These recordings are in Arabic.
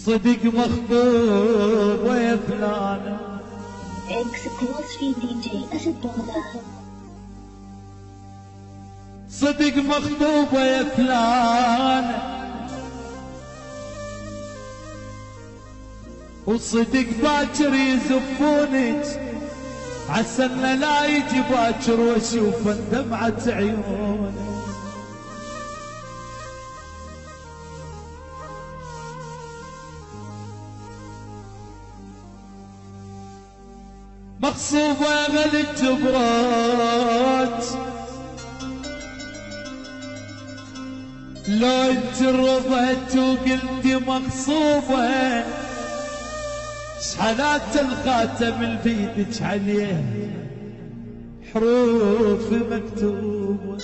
صدق مخطوب ويا فلانة Exclusive DJ أسد بغداد. صدق مخطوب ويا فلانة وصدق باكر يزفونك عسى إنه لا يجي باكر واشوف دمعة عيونك مغصوبة غل الجبرات لو انت رضيت وقلتي مغصوبة شحالات الخاتم اللي بيدك عليه حروف مكتوبة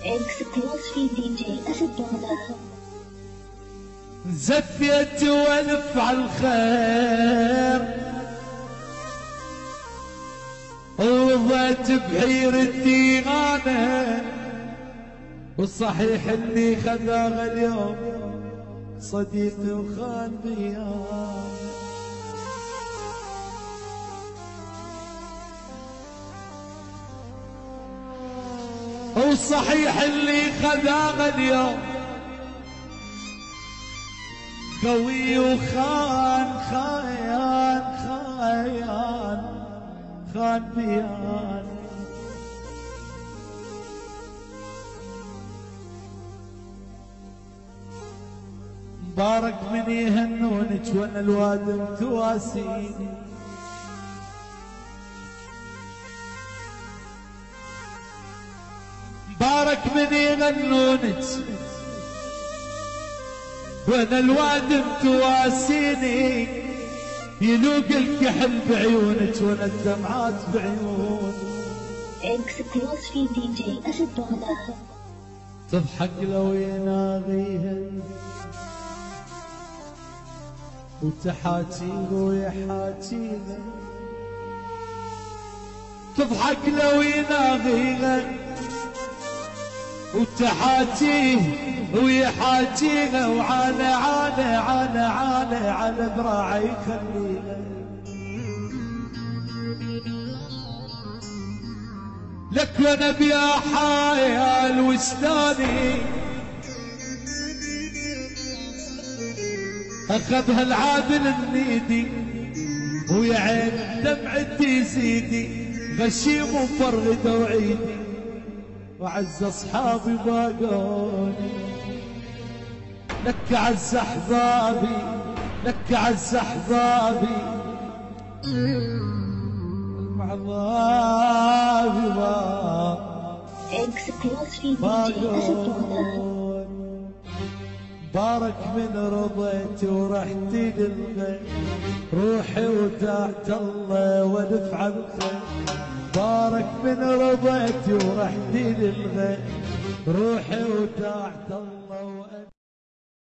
Exclusive DJ أسد بغداد. زفيت والف على الخير ورضيت بحيرتي انا والصحيح اللي خذاها اليوم صديقي وخان بيان والصحيح اللي خذاها اليوم قوي وخان خان بيان مبارك من يهنونك وانا الوادم تواسيني مبارك من يغنونك وانا الوادم تواسيني يلوق الكحل بعيونك وانا الدمعات بعيوني Exclusive DJ أسد بغداد. تضحك لو يناغيها وتحاكيه ويحاكيها تضحك لو يناغيها وتحاكيه ويحاكيها وعلى ذراعي يخليها لك وانا بيا حايل وشلوني اخذها العادل النيدي ويا عين دمعتي زيدي غشيم وفرغ وعيدي وعز اصحابي باقوني لك عز احبابي لك عز احبابي المعظابي Exclusive DJ أسد بغداد. بارك من رضيت ورحتي للغير روحي ودعت الله والف عنك بارك من رضيت ورحتي للغير روحي ودعت الله